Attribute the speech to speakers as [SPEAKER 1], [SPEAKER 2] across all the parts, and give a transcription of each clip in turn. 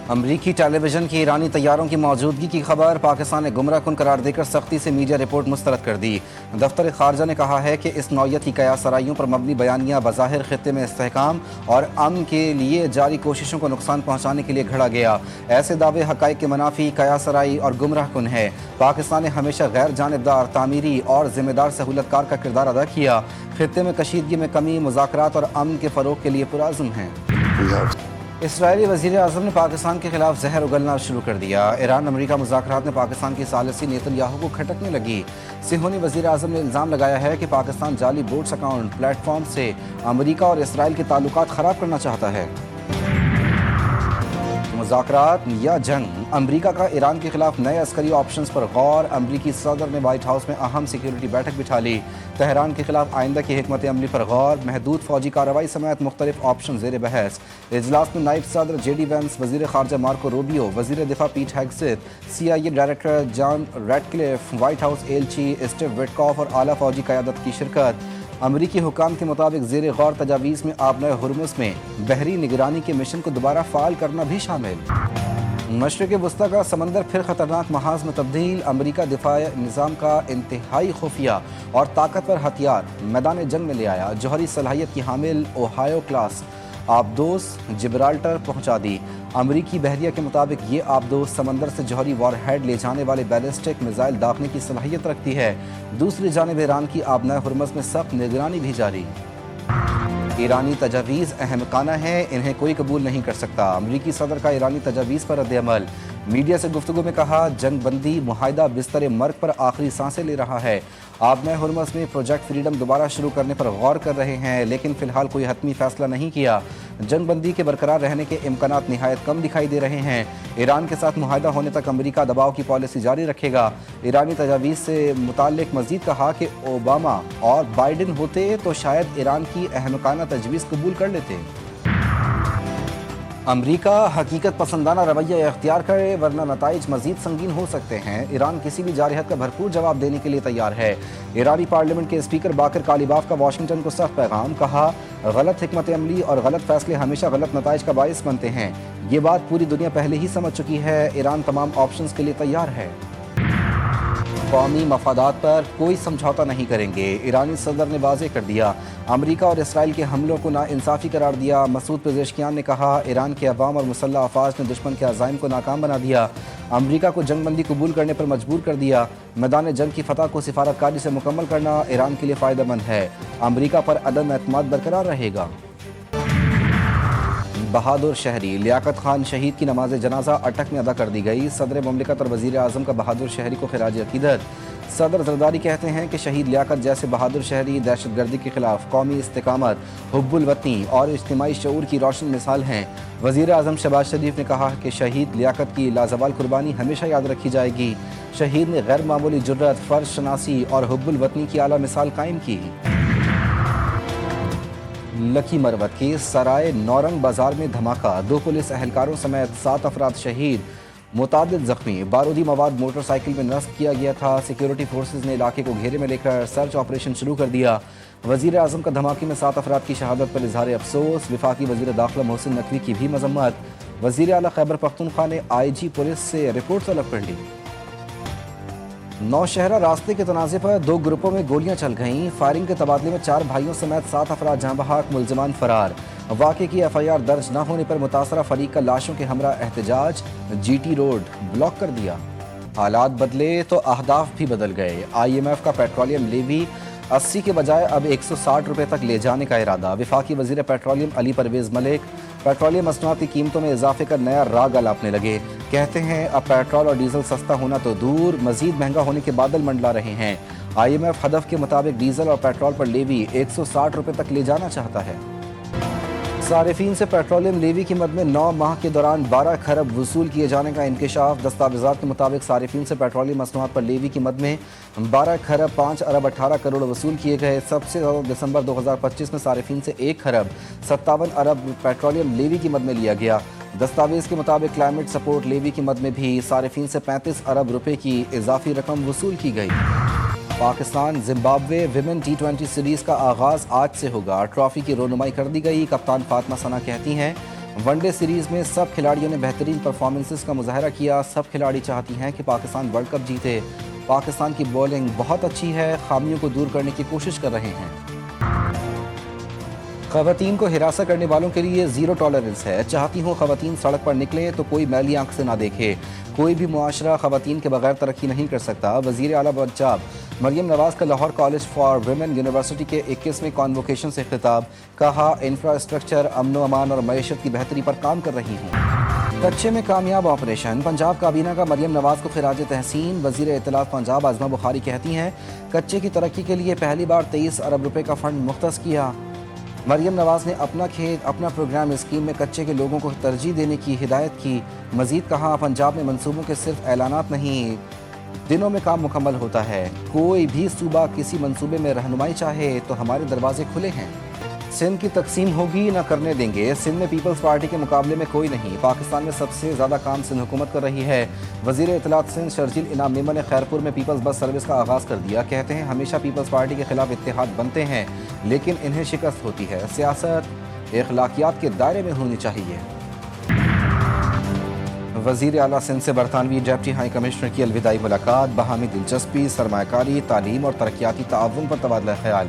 [SPEAKER 1] امریکی ٹیلی ویژن کی ایرانی طیاروں کی موجودگی کی خبر پاکستان نے گمراہ کن قرار دے کر سختی سے میڈیا رپورٹ مسترد کر دی۔ دفتر خارجہ نے کہا ہے کہ اس نوعیت کی قیاس آرائیوں پر مبنی بیانیہ بظاہر خطے میں استحکام اور امن کے لیے جاری کوششوں کو نقصان پہنچانے کے لیے گھڑا گیا۔ ایسے دعوے حقائق کے منافی، قیاس آرائی اور گمراہ کن ہے۔ پاکستان نے ہمیشہ غیر جانبدار، تعمیری اور ذمہ دار سہولت کار کا کردار ادا کیا۔ خطے میں کشیدگی میں کمی مذاکرات اور امن کے فروغ کے لیے پرعزم ہے۔ اسرائیلی وزیر اعظم نے پاکستان کے خلاف زہر اگلنا شروع کر دیا۔ ایران امریکہ مذاکرات میں پاکستان کی ثالثی نیتن یاہو کو کھٹکنے لگی۔ صہیونی وزیر اعظم نے الزام لگایا ہے کہ پاکستان جعلی بوٹس اکاؤنٹ پلیٹ فارم سے امریکہ اور اسرائیل کے تعلقات خراب کرنا چاہتا ہے۔ مذاکرات یا جنگ؟ امریکہ کا ایران کے خلاف نئے عسکری آپشنز پر غور۔ امریکی صدر نے وائٹ ہاؤس میں اہم سیکیورٹی بیٹھک بٹھا لی۔ تہران کے خلاف آئندہ کی حکمت عملی پر غور۔ محدود فوجی کارروائی سمیت مختلف آپشن زیر بحث۔ اجلاس میں نائب صدر جے ڈی وینس، وزیر خارجہ مارکو روبیو، وزیر دفاع Pete Hegseth, C I A director John Ratcliffe, White House ایلچی اسٹیو وٹکاف اور اعلیٰ فوجی قیادت کی شرکت۔ امریکی حکام کے مطابق زیر غور تجاویز میں آبنائے ہرمز میں بحری نگرانی کے مشن کو دوبارہ فعال کرنا بھی شامل۔ مشرق وسطیٰ کا سمندر پھر خطرناک محاذ میں تبدیل۔ امریکہ دفاعی نظام کا انتہائی خفیہ اور طاقتور ہتھیار میدان جنگ میں لے آیا۔ جوہری صلاحیت کی حامل اوہایو کلاس آبدوز جبرالٹر پہنچا دی۔ امریکی بحریہ کے مطابق یہ آبدوز سمندر سے جوہری وار ہیڈ لے جانے والے بیلسٹک میزائل داغنے کی صلاحیت رکھتی ہے۔ دوسری جانب ایران کی آبنائے ہرمز میں سخت نگرانی بھی جاری۔ ایرانی تجاویز احمقانہ ہیں، انہیں کوئی قبول نہیں کر سکتا۔ امریکی صدر کا ایرانی تجاویز پر رد عمل۔ میڈیا سے گفتگو میں کہا، جنگ بندی معاہدہ بستر مرگ پر آخری سانسیں لے رہا ہے۔ آبنائے ہرمز میں پروجیکٹ فریڈم دوبارہ شروع کرنے پر غور کر رہے ہیں، لیکن فی الحال کوئی حتمی فیصلہ نہیں کیا۔ جنگ بندی کے برقرار رہنے کے امکانات نہایت کم دکھائی دے رہے ہیں۔ ایران کے ساتھ معاہدہ ہونے تک امریکہ دباؤ کی پالیسی جاری رکھے گا۔ ایرانی تجاویز سے متعلق مزید کہا کہ اوباما اور بائیڈن ہوتے تو شاید ایران کی احمقانہ تجویز قبول کر لیتے۔ امریکہ حقیقت پسندانہ رویہ اختیار کرے ورنہ نتائج مزید سنگین ہو سکتے ہیں۔ ایران کسی بھی جارحیت کا بھرپور جواب دینے کے لیے تیار ہے۔ ایرانی پارلیمنٹ کے اسپیکر باقر کالیباف کا واشنگٹن کو سخت پیغام۔ کہا، غلط حکمت عملی اور غلط فیصلے ہمیشہ غلط نتائج کا باعث بنتے ہیں۔ یہ بات پوری دنیا پہلے ہی سمجھ چکی ہے۔ ایران تمام آپشنز کے لیے تیار ہے۔ قومی مفادات پر کوئی سمجھوتہ نہیں کریں گے، ایرانی صدر نے واضح کر دیا۔ امریکہ اور اسرائیل کے حملوں کو ناانصافی قرار دیا۔ مسعود پزیشکیان نے کہا، ایران کے عوام اور مسلح افواج نے دشمن کے عزائم کو ناکام بنا دیا، امریکہ کو جنگ بندی قبول کرنے پر مجبور کر دیا۔ میدان جنگ کی فتح کو سفارتکاری سے مکمل کرنا ایران کے لیے فائدہ مند ہے۔ امریکہ پر عدم اعتماد برقرار رہے گا۔ بہادر شہری لیاقت خان شہید کی نماز جنازہ اٹک میں ادا کر دی گئی۔ صدر مملکت اور وزیر اعظم کا بہادر شہری کو خراج عقیدت۔ صدر زرداری کہتے ہیں کہ شہید لیاقت جیسے بہادر شہری دہشت گردی کے خلاف قومی استقامت، حب الوطنی اور اجتماعی شعور کی روشن مثال ہیں۔ وزیر اعظم شہباز شریف نے کہا کہ شہید لیاقت کی لازوال قربانی ہمیشہ یاد رکھی جائے گی۔ شہید نے غیر معمولی جرأت، فرض شناسی اور حب الوطنی کی اعلیٰ مثال قائم کی۔ لکی مروت کے سرائے نورنگ بازار میں دھماکہ، 2 پولیس اہلکاروں سمیت 7 افراد شہید، متعدد زخمی۔ بارودی مواد موٹر سائیکل میں نصب کیا گیا تھا۔ سیکیورٹی فورسز نے علاقے کو گھیرے میں لے کر سرچ آپریشن شروع کر دیا۔ وزیر اعظم کا دھماکے میں 7 افراد کی شہادت پر اظہار افسوس۔ وفاقی وزیر داخلہ محسن نقوی کی بھی مذمت۔ وزیر اعلیٰ خیبر پختونخوا نے آئی جی پولیس سے رپورٹ طلب کر لی۔ نوشہرہ راستے کے تنازع پر 2 گروپوں میں گولیاں چل گئیں۔ فائرنگ کے تبادلے میں 4 بھائیوں سمیت 7 افراد جاں بحق، ملزمان فرار۔ واقعے کی ایف آئی آر درج نہ ہونے پر متاثرہ فریق کا لاشوں کے ہمراہ احتجاج، جی ٹی روڈ بلاک کر دیا۔ حالات بدلے تو اہداف بھی بدل گئے۔ آئی ایم ایف کا پیٹرولیم لیوی 80 کے بجائے اب 160 روپے تک لے جانے کا ارادہ۔ وفاقی وزیر پیٹرولیم علی پرویز ملک پیٹرولیم مصنوعات کی قیمتوں میں اضافے کا نیا راگ الاپنے لگے۔ کہتے ہیں اب پیٹرول اور ڈیزل سستا ہونا تو دور، مزید مہنگا ہونے کے بادل منڈلا رہے ہیں۔ آئی ایم ایف ہدف کے مطابق ڈیزل اور پیٹرول پر لیوی 160 روپے تک لے جانا چاہتا ہے۔ صارفین سے پیٹرولیم لیوی کی مد میں 9 ماہ کے دوران 12 کھرب وصول کیے جانے کا انکشاف۔ دستاویزات کے مطابق صارفین سے پیٹرولیم مصنوعات پر لیوی کی مد میں 12 کھرب 5 ارب 18 کروڑ وصول کیے گئے۔ سب سے زیادہ دسمبر 2025 میں صارفین سے 1 کھرب 57 ارب پیٹرولیم لیوی کی مد میں لیا گیا۔ دستاویز کے مطابق کلائمیٹ سپورٹ لیوی کی مد میں بھی صارفین سے 35 ارب روپے کی اضافی رقم وصول کی گئی۔ Pakistan Zimbabwe women T20 series کا آغاز آج سے ہوگا۔ ٹرافی کی رونمائی کر دی گئی۔ کپتان فاطمہ ثنا کہتی ہیں ون ڈے سیریز میں سب کھلاڑیوں نے بہترین پرفارمنسز کا مظاہرہ کیا. سب کھلاڑی چاہتی ہیں کہ پاکستان ورلڈ کپ جیتے. پاکستان کی بولنگ بہت اچھی ہے, خامیوں کو دور کرنے کی کوشش کر رہے ہیں. خواتین کو ہراساں کرنے والوں کے لیے زیرو ٹالرنس ہے. چاہتی ہوں خواتین سڑک پر نکلیں تو کوئی میلی آنکھ سے نہ دیکھے. کوئی بھی معاشرہ خواتین کے بغیر ترقی نہیں کر سکتا. وزیر اعلیٰ پنجاب مریم نواز کا Lahore college for women university کے 21ویں کانووکیشن سے خطاب. کہا انفراسٹرکچر, امن و امان اور معیشت کی بہتری پر کام کر رہی ہوں. کچے میں کامیاب آپریشن, پنجاب کابینہ کا مریم نواز کو خراج تحسین. وزیر اطلاعات پنجاب عظمہ بخاری کہتی ہیں کچے کی ترقی کے لیے پہلی بار 23 ارب روپے کا فنڈ مختص کیا. مریم نواز نے اپنا کھیت اپنا پروگرام اسکیم میں کچے کے لوگوں کو ترجیح دینے کی ہدایت کی. مزید کہا پنجاب میں منصوبوں کے صرف اعلانات نہیں, دنوں میں کام مکمل ہوتا ہے. کوئی بھی صوبہ کسی منصوبے میں رہنمائی چاہے تو ہمارے دروازے کھلے ہیں. سندھ کی تقسیم ہوگی نہ کرنے دیں گے. سندھ میں پیپلز پارٹی کے مقابلے میں کوئی نہیں. پاکستان میں سب سے زیادہ کام سندھ حکومت کر رہی ہے. وزیر اطلاعات سندھ شرجیل انعام میمن نے خیرپور میں پیپلز بس سروس کا آغاز کر دیا. کہتے ہیں ہمیشہ پیپلز پارٹی کے خلاف اتحاد بنتے ہیں لیکن انہیں شکست ہوتی ہے. سیاست اخلاقیات کے دائرے میں ہونی چاہیے. وزیر اعلیٰ سندھ سے برطانوی ڈپٹی ہائی کمشنر کی الوداعی ملاقات. باہمی دلچسپی, سرمایہ کاری, تعلیم اور ترقیاتی تعاون پر تبادلہ خیال.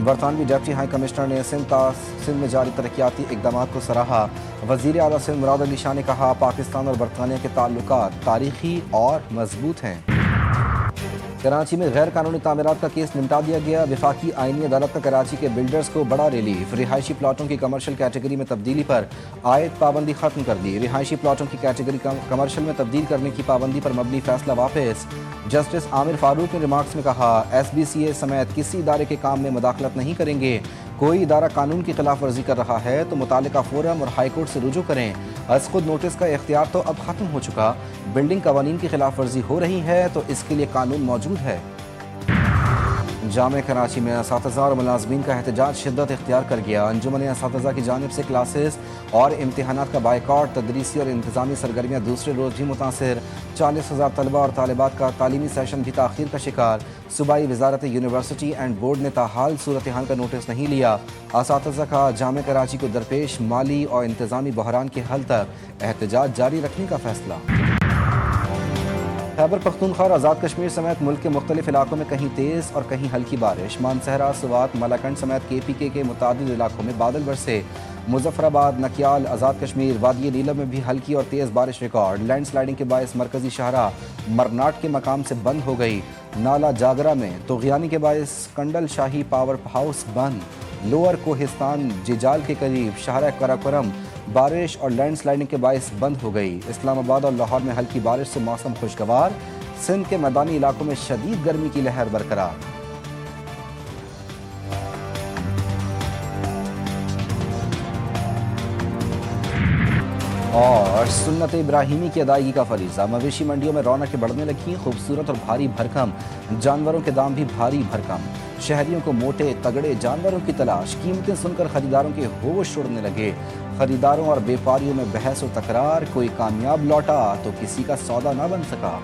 [SPEAKER 1] برطانوی ڈپٹی ہائی کمشنر نے سندھ میں جاری ترقیاتی اقدامات کو سراہا. وزیر اعلیٰ سندھ مراد علی شاہ نے کہا پاکستان اور برطانیہ کے تعلقات تاریخی اور مضبوط ہیں. کراچی میں غیر قانونی تعمیرات کا کیس نمٹا دیا گیا. وفاقی آئینی عدالت کا کراچی کے بلڈرز کو بڑا ریلیف. رہائشی پلاٹوں کی کمرشل کیٹیگری میں تبدیلی پر عائد پابندی ختم کر دی. رہائشی پلاٹوں کی کیٹیگری کمرشل میں تبدیل کرنے کی پابندی پر مبنی فیصلہ واپس. جسٹس عامر فاروق نے ریمارکس میں کہا ایس بی سی اے سمیت کسی ادارے کے کام میں مداخلت نہیں کریں گے. کوئی ادارہ قانون کی خلاف ورزی کر رہا ہے تو متعلقہ فورم اور ہائی کورٹ سے رجوع کریں. از خود نوٹس کا اختیار تو اب ختم ہو چکا. بلڈنگ قوانین کی خلاف ورزی ہو رہی ہے تو اس کے لیے قانون موجود ہے. جامعہ کراچی میں اساتذہ اور ملازمین کا احتجاج شدت اختیار کر گیا. انجمن اساتذہ کی جانب سے کلاسز اور امتحانات کا بائیکاٹ. تدریسی اور انتظامی سرگرمیاں دوسرے روز بھی متاثر. 40,000 طلبہ اور طالبات کا تعلیمی سیشن بھی تاخیر کا شکار. صوبائی وزارت یونیورسٹی اینڈ بورڈ نے تاحال صورتحال کا نوٹس نہیں لیا. اساتذہ کا جامعہ کراچی کو درپیش مالی اور انتظامی بحران کے حل تک احتجاج جاری رکھنے کا فیصلہ. خیبر پختونخوا اور آزاد کشمیر سمیت ملک کے مختلف علاقوں میں کہیں تیز اور کہیں ہلکی بارش. مانسہرہ, سوات, مالاکنڈ سمیت کے پی کے متعدد علاقوں میں بادل برسے. مظفر آباد, نکیال, آزاد کشمیر, وادی نیلم میں بھی ہلکی اور تیز بارش ریکارڈ. لینڈ سلائڈنگ کے باعث مرکزی شاہراہ مرناٹ کے مقام سے بند ہو گئی. نالا جاگرہ میں طغیانی کے باعث کنڈل شاہی پاور ہاؤس بند. لوور کوہستان جیجال کے قریب شاہراہ کراکرم بارش اور لینڈ سلائڈنگ کے باعث بند ہو گئی. اسلام آباد اور لاہور میں ہلکی بارش سے موسم خوشگوار. سندھ کے میدانی علاقوں میں شدید گرمی کی لہر برقرار. اور سنت ابراہیمی کی ادائیگی کا فریضہ. مویشی منڈیوں میں رونقیں بڑھنے لگیں. خوبصورت اور بھاری بھرکم جانوروں کے دام بھی بھاری بھرکم. شہریوں کو موٹے تگڑے جانوروں کی تلاش. قیمتیں سن کر خریداروں کے ہوش اڑنے لگے. خریداروں اور بیپاریوں میں بحث و تکرار. کوئی کامیاب لوٹا تو کسی کا سودا نہ بن سکا.